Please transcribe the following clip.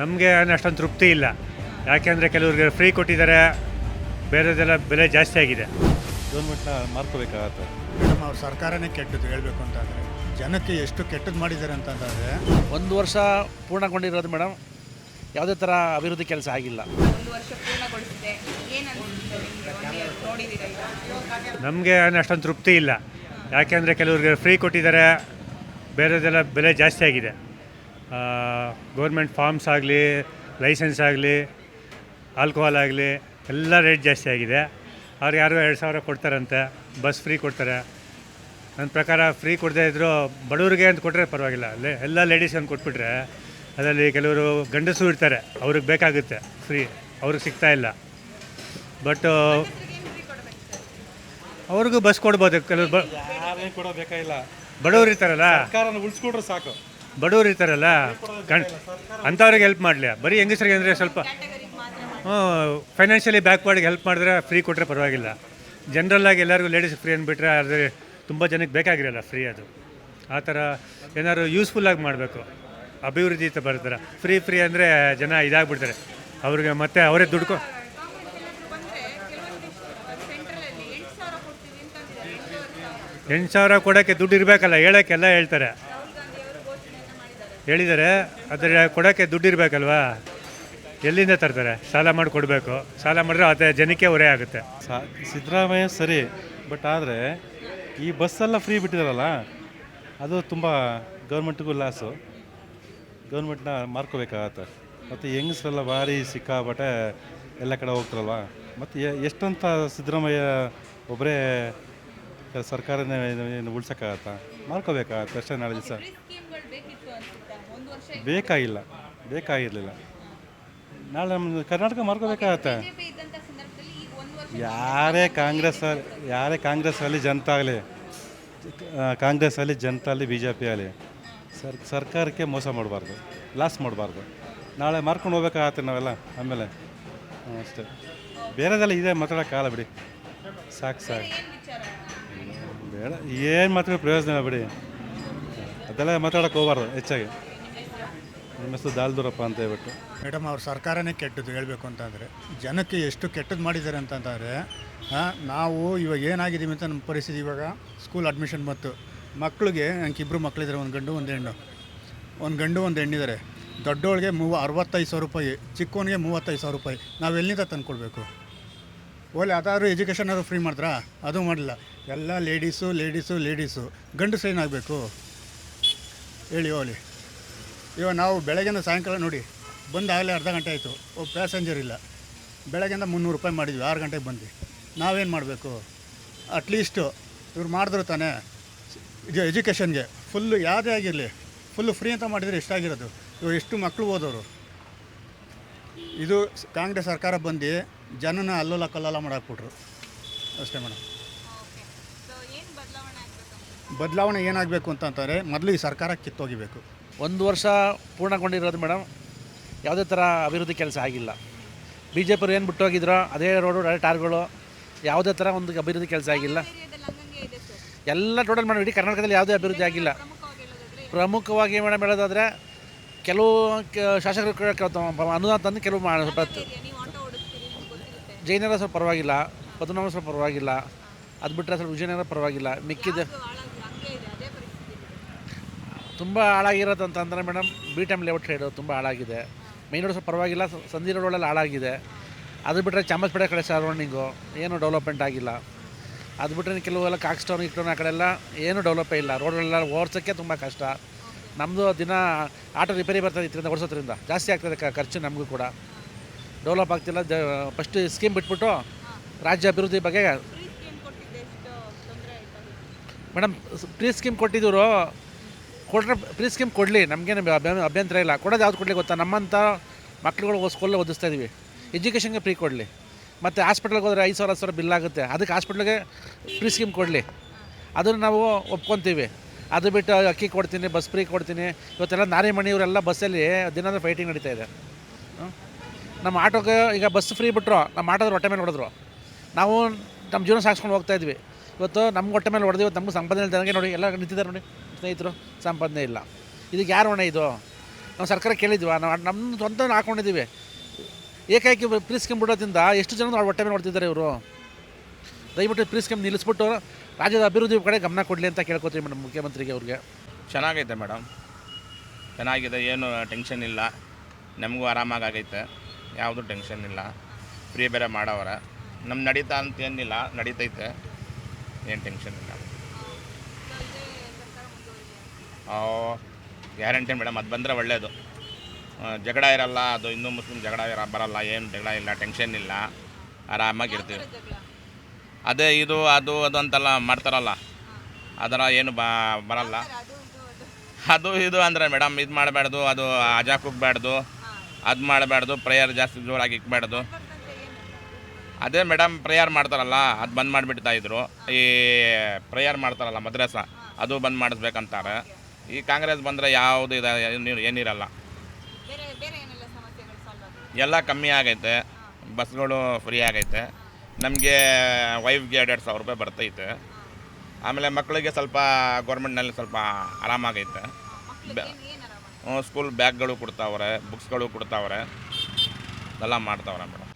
ನಮಗೆ ಅಷ್ಟೊಂದು ತೃಪ್ತಿ ಇಲ್ಲ. ಯಾಕೆಂದರೆ ಕೆಲವ್ರಿಗೆ ಫ್ರೀ ಕೊಟ್ಟಿದ್ದಾರೆ, ಬೇರೆದೆಲ್ಲ ಬೆಲೆ ಜಾಸ್ತಿ ಆಗಿದೆ. ಗೌರ್ಮೆಂಟ್ನ ಮಾರ್ಕೋಬೇಕಾಗತ್ತೆ. ಮೇಡಮ್ ಅವ್ರ ಸರ್ಕಾರನೇ ಕೆಟ್ಟದ್ದು ಹೇಳಬೇಕು ಅಂತಂದರೆ, ಜನಕ್ಕೆ ಎಷ್ಟು ಕೆಟ್ಟದ್ದು ಮಾಡಿದ್ದಾರೆ ಅಂತಂದರೆ, ಒಂದು ವರ್ಷ ಪೂರ್ಣಗೊಂಡಿರೋದು ಮೇಡಮ್, ಯಾವುದೇ ಥರ ಅಭಿವೃದ್ಧಿ ಕೆಲಸ ಆಗಿಲ್ಲ. ಒಂದು ವರ್ಷ ಪೂರ್ಣಗೊಳಿಸಿದೆ, ಏನು ಅನಿಸುತ್ತೆ ನಿಮಗೆ ನೋಡಿದ್ದೀರಾ ಈಗ? ನಮಗೆ ಅಷ್ಟೊಂದು ತೃಪ್ತಿ ಇಲ್ಲ. ಯಾಕೆಂದರೆ ಕೆಲವ್ರಿಗೆ ಫ್ರೀ ಕೊಟ್ಟಿದ್ದಾರೆ, ಬೇರೆದೆಲ್ಲ ಬೆಲೆ ಜಾಸ್ತಿ ಆಗಿದೆ. ಗೌರ್ಮೆಂಟ್ ಫಾರ್ಮ್ಸ್ ಆಗಲಿ, ಲೈಸೆನ್ಸ್ ಆಗಲಿ, ಆಲ್ಕೋಹಾಲ್ ಆಗಲಿ ಎಲ್ಲ ರೇಟ್ ಜಾಸ್ತಿ ಆಗಿದೆ. ಅವ್ರು ಯಾರು 2,000 ಕೊಡ್ತಾರಂತೆ, ಬಸ್ ಫ್ರೀ ಕೊಡ್ತಾರೆ. ನನ್ನ ಪ್ರಕಾರ ಫ್ರೀ ಕೊಡದೇ ಇದ್ದರೂ ಬಡವರಿಗೆ ಅಂತ ಕೊಟ್ಟರೆ ಪರವಾಗಿಲ್ಲ. ಎಲ್ಲ ಲೇಡೀಸ್ಗೆ ಅಂತ ಕೊಟ್ಬಿಟ್ರೆ ಅದರಲ್ಲಿ ಕೆಲವರು ಗಂಡಸು ಇರ್ತಾರೆ, ಅವ್ರಿಗೆ ಬೇಕಾಗುತ್ತೆ ಫ್ರೀ, ಅವ್ರಿಗೆ ಸಿಗ್ತಾ ಇಲ್ಲ. ಬಟ್ ಅವ್ರಿಗೂ ಬಸ್ ಕೊಡ್ಬೋದು. ಕೆಲವರು ಯಾರೇನು ಕೂಡ ಬೇಕಾಗಿಲ್ಲ, ಬಡವ್ರು ಇರ್ತಾರಲ್ಲ, ಸರ್ಕಾರನ ಉಳಿಸ್ಕೊಂಡ್ರೆ ಸಾಕು. ಬಡವ್ರು ಇರ್ತಾರಲ್ಲ, ಅಂಥವ್ರಿಗೆ ಹೆಲ್ಪ್ ಮಾಡಲಿ. ಬರೀ ಹೆಂಗಸರಿಗೆ ಅಂದರೆ ಸ್ವಲ್ಪ ಫೈನಾನ್ಷಿಯಲಿ ಬ್ಯಾಕ್ವರ್ಡ್ಗೆ ಹೆಲ್ಪ್ ಮಾಡಿದ್ರೆ ಫ್ರೀ ಕೊಟ್ಟರೆ ಪರವಾಗಿಲ್ಲ. ಜನರಲ್ಲಾಗಿ ಎಲ್ಲರಿಗೂ ಲೇಡೀಸ್ ಫ್ರೀ ಅಂದ್ಬಿಟ್ರೆ ಆದರೆ ತುಂಬ ಜನಕ್ಕೆ ಬೇಕಾಗಿರಲ್ಲ ಫ್ರೀ. ಅದು ಆ ಥರ ಏನಾದ್ರು ಯೂಸ್ಫುಲ್ಲಾಗಿ ಮಾಡಬೇಕು, ಅಭಿವೃದ್ಧಿ ಬರ್ತಾರೆ. ಫ್ರೀ ಅಂದರೆ ಜನ ಇದಾಗ್ಬಿಡ್ತಾರೆ, ಅವ್ರಿಗೆ ಮತ್ತೆ ಅವರೇ ದುಡ್ಡು ಕಾಂಗ್ರೆಸ್ ಏನಾದರೂ ಬಂದರೆ ಕೆಲವೊಂದಿಷ್ಟು ಸೆಂಟ್ರಲಲ್ಲಿ 8,000 ಕೊಡ್ತೀವಿ ಅಂತಂದಿದ್ದಾರೆ. 8,000 ಕೊಡೋಕ್ಕೆ ದುಡ್ಡು ಇರಬೇಕಲ್ಲ, ಹೇಳೋಕ್ಕೆಲ್ಲ ಹೇಳ್ತಾರೆ, ರಾಹುಲ್ ಗಾಂಧಿ ಅವರು ಘೋಷಣೆಯನ್ನು ಮಾಡಿದ್ದಾರೆ. ಹೇಳಿದ್ದಾರೆ. ಆದರೆ ಕೊಡೋಕ್ಕೆ ದುಡ್ಡು ಇರಬೇಕಲ್ವಾ, ಎಲ್ಲಿಂದ ತರ್ತಾರೆ? ಸಾಲ ಮಾಡಿ ಕೊಡಬೇಕು. ಸಾಲ ಮಾಡಿದ್ರೆ ಅದೇ ಜನಕ್ಕೆ ಹೊರೆ ಆಗುತ್ತೆ. ಸಿದ್ದರಾಮಯ್ಯ ಸರಿ, ಬಟ್ ಆದರೆ ಈ ಬಸ್ಸೆಲ್ಲ ಫ್ರೀ ಬಿಟ್ಟಿದಾರಲ್ಲ, ಅದು ತುಂಬ ಗೌರ್ಮೆಂಟ್ಗೂ ಲಾಸು. ಗೌರ್ಮೆಂಟ್ನ ಮಾರ್ಕೋಬೇಕಾಗತ್ತೆ. ಮತ್ತು ಹೆಂಗಸ್ರೆಲ್ಲ ಭಾರಿ ಸಿಕ್ಕಾಬಟ್ಟೆ ಎಲ್ಲ ಕಡೆ ಹೋಗ್ತಾರಲ್ವ. ಮತ್ತು ಎಷ್ಟಂತ ಸಿದ್ದರಾಮಯ್ಯ ಒಬ್ಬರೇ ಸರ್ಕಾರನೇ ಉಳ್ಸೋಕ್ಕಾಗತ್ತಾ? ಮಾರ್ಕೋಬೇಕಾಗತ್ತೆ ಅಷ್ಟೇ. ನಾಳೆ ದಿವಸ ಫ್ರೀ ಸ್ಕೀಮ್ಗಳು ಬೇಕಿತ್ತು ಅನ್ಸುತ್ತೆ. ಒಂದು ವರ್ಷ ಬೇಕಾಗಿರಲಿಲ್ಲ. ನಾಳೆ ನಮ್ಮ ಕರ್ನಾಟಕ ಮಾರ್ಕೋಬೇಕಾಗತ್ತೆ. ಬಿಜೆಪಿ ಇದ್ದಂಥ ಸಂದರ್ಭದಲ್ಲಿ ಈಗ ಒಂದು ವರ್ಷ ಯಾರೇ ಕಾಂಗ್ರೆಸ್ಸಲ್ಲಿ ಜನತಾ ಆಗಲಿ, ಕಾಂಗ್ರೆಸ್ಸಲ್ಲಿ ಜನತಾ ಆಗಲಿ, ಬಿ ಜೆ ಪಿ ಆಗಲಿ, ಸರ್ಕಾರಕ್ಕೆ ಮೋಸ ಮಾಡಬಾರ್ದು, ಲಾಸ್ ಮಾಡಬಾರ್ದು. ನಾಳೆ ಮಾರ್ಕೊಂಡು ಹೋಗ್ಬೇಕಾಗತ್ತೆ ನಾವೆಲ್ಲ. ಆಮೇಲೆ ಅಷ್ಟೇ, ಬೇರೆದೆಲ್ಲ ಇದೆ ಮಾತಾಡೋಕ್ಕಾಗಲ್ಲ ಬಿಡಿ. ಸಾಕು ಏನು ವಿಚಾರ? ಬೇಡ, ಏನು ಮಾತಾಡೋ ಪ್ರಯೋಜನ ಇಲ್ಲ ಬಿಡಿ. ಅದೆಲ್ಲ ಮಾತಾಡೋಕ್ಕೆ ಹೋಗ್ಬಾರ್ದು ಹೆಚ್ಚಾಗಿ. ನಿಮ್ಮ ಹೆಸರು ದಾಲ್ದೂರಪ್ಪ ಅಂತ ಹೇಳ್ಬಿಟ್ಟು. ಮೇಡಮ್ ಅವ್ರ ಸರ್ಕಾರನೇ ಕೆಟ್ಟದ್ದು ಹೇಳಬೇಕು ಅಂತಂದರೆ, ಜನಕ್ಕೆ ಎಷ್ಟು ಕೆಟ್ಟದ್ದು ಮಾಡಿದ್ದಾರೆ ಅಂತಂದರೆ, ನಾವು ಇವಾಗ ಏನಾಗಿದ್ದೀವಿ ಅಂತ ನಮ್ಮ ಪರಿಸ್ಥಿತಿ. ಇವಾಗ ಸ್ಕೂಲ್ ಅಡ್ಮಿಷನ್ ಬಂತು, ಮಕ್ಕಳಿಗೆ ನನಗೆ 2 ಮಕ್ಕಳಿದ್ದಾರೆ, ಒಂದು ಗಂಡು ಒಂದು ಹೆಣ್ಣು. ಒಂದು ಗಂಡು ಒಂದು ಹೆಣ್ಣಿದ್ದಾರೆ. ದೊಡ್ಡವಳಿಗೆ 65,000 ರೂಪಾಯಿ, ಚಿಕ್ಕವನಿಗೆ 35,000 ರೂಪಾಯಿ. ನಾವು ಎಲ್ಲಿಂದ ತಂದ್ಕೊಳ್ಬೇಕು? ಓಲಿ ಅದಾದ್ರು ಎಜುಕೇಷನಾದ್ರು ಫ್ರೀ ಮಾಡಿದ್ರಾ? ಅದು ಮಾಡಲಿಲ್ಲ. ಎಲ್ಲ ಲೇಡೀಸು ಗಂಡಸು ಏನಾಗಬೇಕು ಹೇಳಿ ಓಲಿ. ಇವಾಗ ನಾವು ಬೆಳಗ್ಗೆಯಿಂದ ಸಾಯಂಕಾಲ ನೋಡಿ ಬಂದಾಗಲೇ ಅರ್ಧ ಗಂಟೆ ಆಯಿತು, ಒಬ್ಬ ಪ್ಯಾಸೆಂಜರ್ ಇಲ್ಲ. ಬೆಳಗ್ಗೆಯಿಂದ 300 ರೂಪಾಯಿ ಮಾಡಿದ್ವಿ, 6 ಗಂಟೆಗೆ ಬಂದು. ನಾವೇನು ಮಾಡಬೇಕು? ಅಟ್ಲೀಸ್ಟು ಇವ್ರು ಮಾಡಿದ್ರು ತಾನೇ ಇದು ಎಜುಕೇಷನ್ಗೆ ಫುಲ್ಲು ಯಾವುದೇ ಆಗಿರಲಿ ಫುಲ್ಲು ಫ್ರೀ ಅಂತ ಮಾಡಿದರೆ ಎಷ್ಟಾಗಿರೋದು? ಇವಾಗ ಎಷ್ಟು ಮಕ್ಕಳು ಓದೋರು. ಇದು ಕಾಂಗ್ರೆಸ್ ಸರ್ಕಾರ ಬಂದು ಜನನ ಅಲ್ಲೋಲ ಕಲ್ಲೋಲ ಮಾಡಾಕ್ಬಿಟ್ರು ಅಷ್ಟೇ ಮೇಡಮ್. ಸೊ ಏನು ಬದಲಾವಣೆ ಆಗಬೇಕು? ಬದಲಾವಣೆ ಏನಾಗಬೇಕು ಅಂತಂತಾರೆ, ಮೊದಲು ಈ ಸರ್ಕಾರ ಕಿತ್ತೋಗಿಬೇಕು. ಒಂದು ವರ್ಷ ಪೂರ್ಣಗೊಂಡಿರೋದು ಮೇಡಮ್, ಯಾವುದೇ ಥರ ಅಭಿವೃದ್ಧಿ ಕೆಲಸ ಆಗಿಲ್ಲ. ಬಿ ಜೆ ಪಿಯವ್ರು ಏನು ಬಿಟ್ಟು ಹೋಗಿದ್ರೋ ಅದೇ ರೋಡು, ಅದೇ ಟಾರ್ಗಳು, ಯಾವುದೇ ಥರ ಒಂದು ಅಭಿವೃದ್ಧಿ ಕೆಲಸ ಆಗಿಲ್ಲ. ಏರಿಯಾದಲ್ಲಿ ಹಂಗಂಗೆ ಇದೆ ಸರ್. ಎಲ್ಲ ಟೋಟಲ್ ಮಾಡಿ ಇಡೀ ಕರ್ನಾಟಕದಲ್ಲಿ ಯಾವುದೇ ಅಭಿವೃದ್ಧಿ ಆಗಿಲ್ಲ. ಪ್ರಮುಖವಾಗಿ ಹೇಳೋದಾದ್ರೆ ಪ್ರಮುಖವಾಗಿ ಮೇಡಮ್ ಹೇಳೋದಾದರೆ, ಕೆಲವು ಶಾಸಕರು ಅನುದಾನ ತಂದು ಕೆಲವು ನೀವು ಆಟೋ ಓಡಿಸ್ತೀರಿ, ನಿಮ್ಗೆ ಗೊತ್ತಿರುತ್ತೆ. ಜೈನರ ಸ್ವಲ್ಪ ಪರವಾಗಿಲ್ಲ, ಪದ್ಮನಾಭ ಸ್ವಲ್ಪ ಪರವಾಗಿಲ್ಲ, ಅದು ಬಿಟ್ಟರೆ ಸ್ವಲ್ಪ ವಿಜಯನಗರ ಪರವಾಗಿಲ್ಲ. ಮಿಕ್ಕಿದೆ ಹಂಗೆ ಇದೆ, ಅದೇ ಪರಿಸ್ಥಿತಿ. ತುಂಬ ಹಾಳಾಗಿರೋದು ಅಂತಂದರೆ madam, B time layout side ತುಂಬ ಹಾಳಾಗಿದೆ. ಮೈನ್ ರೋಡ್ ಸ್ವಲ್ಪ ಪರವಾಗಿಲ್ಲ, ಸಂಧಿ ರೋಡಲ್ಲಿ ಹಾಳಾಗಿದೆ. ಅದು ಬಿಟ್ಟರೆ ಚಾಮರಾಜಪೇಟೆ ಕಡೆ ಸರೌಂಡಿಂಗು ಏನು ಡೆವಲಪ್ಮೆಂಟ್ ಆಗಿಲ್ಲ. ಅದು ಬಿಟ್ಟರೆ ಕೆಲವೆಲ್ಲ ಕಾಕ್ಸ್ಟೌನ್ ಇಕ್ಟೌನ್ ಆ ಕಡೆ ಎಲ್ಲ ಏನೂ ಡೆವಲಪೇ ಇಲ್ಲ. ರೋಡ್ಗಳೆಲ್ಲ ಓಡಿಸೋಕ್ಕೆ ತುಂಬ ಕಷ್ಟ. ನಮ್ಮದು ದಿನ ಆಟೋ ರಿಪೇರಿ ಬರ್ತದೆ, ಇದರಿಂದ ಓಡಿಸೋದ್ರಿಂದ ಜಾಸ್ತಿ ಆಗ್ತದೆ ಖರ್ಚು. ನಮಗೂ ಕೂಡ ಡೆವಲಪ್ ಆಗ್ತಿಲ್ಲ. ಫಸ್ಟ್ ಸ್ಕೀಮ್ ಬಿಟ್ಬಿಟ್ಟು ರಾಜ್ಯ ಅಭಿವೃದ್ಧಿ ಬಗ್ಗೆ ಫ್ರೀ ಸ್ಕೀಮ್ ಕೊಟ್ಟಿದ್ದೆ, ಎಷ್ಟು ತೊಂದರೆ ಆಯ್ತು? ಮೇಡಮ್, ಫ್ರೀ ಸ್ಕೀಮ್ ಕೊಟ್ಟಿದ್ರು, ಕೊಟ್ಟರೆ ಫ್ರೀ ಸ್ಕೀಮ್ ಕೊಡಲಿ, ನಮಗೇನು ಅಭ್ಯಂತರ ಇಲ್ಲ. ಕೊಡೋದು ಯಾವ್ದು ಕೊಡಲಿ ಗೊತ್ತಾ? ನಮ್ಮಂಥ ಮಕ್ಳುಗಳು ಸ್ಕೂಲಲ್ಲಿ ಓದಿಸ್ತಾ ಇದ್ದೀವಿ, ಎಜುಕೇಷನ್ಗೆ ಫ್ರೀ ಕೊಡಲಿ. ಮತ್ತು ಹಾಸ್ಪಿಟ್ಲಿಗೆ ಹೋದರೆ 5,000 10,000 ಬಿಲ್ ಆಗುತ್ತೆ, ಅದಕ್ಕೆ ಹಾಸ್ಪಿಟ್ಲಿಗೆ ಫ್ರೀ ಸ್ಕೀಮ್ ಕೊಡಲಿ, ಅದನ್ನು ನಾವು ಒಪ್ಕೊತೀವಿ. ಅದು ಬಿಟ್ಟು ಅಕ್ಕಿ ಕೊಡ್ತೀನಿ, ಬಸ್ ಫ್ರೀ ಕೊಡ್ತೀನಿ. ಇವತ್ತೆಲ್ಲ ನಾರಿಮಣಿ ಇವರೆಲ್ಲ ಬಸ್ಸಲ್ಲಿ ದಿನ ಫೈಟಿಂಗ್ ನಡೀತಾ ಇದೆ. ನಮ್ಮ ಆಟೋಗೆ ಈಗ ಬಸ್ ಫ್ರೀ ಬಿಟ್ಟರು, ನಮ್ಮ ಆಟೋದ್ರು ಹೊಟ್ಟೆ ಮೇಲೆ ಹೊಡೆದ್ರು. ನಾವು ನಮ್ಮ ಜೀವನ ಸಾಗಿಸ್ಕೊಂಡು ಹೋಗ್ತಾಯಿದ್ವಿ. ಇವತ್ತು ನಮ್ಗೆ ಹೊಟ್ಟೆ ಮೇಲೆ ಹೊಡೆದು, ಇವತ್ತು ನಮ್ಗೆ ಸಂಪಾದನೆ ಇಲ್ದಂಗೆ ನೋಡಿ ಎಲ್ಲ ನಿಂತಿದ್ದಾರೆ ನೋಡಿ ಸ್ನೇಹಿತರು, ಸಂಪಾದನೆ ಇಲ್ಲ. ಇದಕ್ಕೆ ಯಾರು ಹೊಣೆ? ಇದು ನಾವು ಸರ್ಕಾರ ಕೇಳಿದ್ವಿ, ನಾವು ನಮ್ಮ ಸ್ವಂತ ಹಾಕೊಂಡಿದ್ದೀವಿ. ಏಕಾಏಕಿ ಪ್ರೀ ಸ್ಕೀಮ್ ಬಿಡೋದ್ರಿಂದ ಎಷ್ಟು ಜನ ಹೊಟ್ಟೆ ಮೇಲೆ ನೋಡ್ತಿದ್ದಾರೆ ಇವರು. ದಯವಿಟ್ಟು ಪ್ರೀ ಸ್ಕೀಮ್ ನಿಲ್ಲಿಸ್ಬಿಟ್ಟು ರಾಜ್ಯದ ಅಭಿವೃದ್ಧಿ ಕಡೆ ಗಮನ ಕೊಡಲಿ ಅಂತ ಕೇಳ್ಕೊತೀವಿ ಮೇಡಮ್ ಮುಖ್ಯಮಂತ್ರಿಗೆ ಅವ್ರಿಗೆ. ಚೆನ್ನಾಗೈತೆ ಮೇಡಮ್, ಚೆನ್ನಾಗಿದೆ, ಏನು ಟೆನ್ಷನ್ ಇಲ್ಲ, ನಮಗೂ ಆರಾಮಾಗೈತೆ, ಯಾವುದೂ ಟೆನ್ಷನ್ ಇಲ್ಲ. ಫ್ರೀ ಬೇರೆ ಮಾಡವ್ರೆ, ನಮ್ಮ ನಡೀತಾ ಅಂತ ಏನಿಲ್ಲ, ನಡೀತೈತೆ, ಏನು ಟೆನ್ಷನ್ ಇಲ್ಲ. ಗ್ಯಾರಂಟಿ ಮೇಡಮ್, ಅದು ಬಂದರೆ ಒಳ್ಳೆಯದು. ಜಗಳ ಇರಲ್ಲ, ಅದು ಹಿಂದೂ ಮುಸ್ಲಿಂ ಜಗಳ ಬರಲ್ಲ, ಏನು ಜಗಳ ಇಲ್ಲ, ಟೆನ್ಷನ್ ಇಲ್ಲ, ಆರಾಮಾಗಿರ್ತೀವಿ. ಅದೇ ಇದು ಅದು ಅದು ಅಂತೆಲ್ಲ ಮಾಡ್ತಾರಲ್ಲ, ಅದರ ಏನು ಬರಲ್ಲ. ಅದು ಇದು ಅಂದರೆ ಮೇಡಮ್ ಇದು ಮಾಡಬಾರ್ದು, ಅದು ಅಜಾಕ್ ಹೋಗ್ಬಾರ್ದು, ಅದು ಮಾಡಬಾರ್ದು, ಪ್ರೇಯರ್ ಜಾಸ್ತಿ ಜೋರಾಗಿ ಇಕ್ಬಾರ್ದು. ಅದೇ ಮೇಡಮ್ ಪ್ರೇಯರ್ ಮಾಡ್ತಾರಲ್ಲ, ಅದು ಬಂದ್ ಮಾಡಿಬಿಡ್ತಾಯಿದ್ರು. ಈ ಪ್ರೇಯರ್ ಮಾಡ್ತಾರಲ್ಲ ಮದ್ರಸ, ಅದು ಬಂದ್ ಮಾಡಿಸ್ಬೇಕಂತಾರೆ. ಈ ಕಾಂಗ್ರೆಸ್ ಬಂದರೆ ಯಾವುದು ಏನಿರಲ್ಲ, ಎಲ್ಲ ಕಮ್ಮಿ ಆಗೈತೆ. ಬಸ್ಗಳು ಫ್ರೀ ಆಗೈತೆ, ನಮಗೆ ವೈಫ್ಗೆ 2,500 ರೂಪಾಯಿ ಬರ್ತೈತೆ. ಆಮೇಲೆ ಮಕ್ಕಳಿಗೆ ಸ್ವಲ್ಪ ಗೌರ್ಮೆಂಟ್ನಲ್ಲಿ ಸ್ವಲ್ಪ ಆರಾಮಾಗೈತೆ. ಸ್ಕೂಲ್ ಬ್ಯಾಗ್ಗಳು ಕೊಡ್ತಾವ್ರೆ, ಬುಕ್ಸ್ಗಳು ಕೊಡ್ತಾವ್ರೆ, ಎಲ್ಲ ಮಾಡ್ತಾವ್ರೆ ಮೇಡಮ್.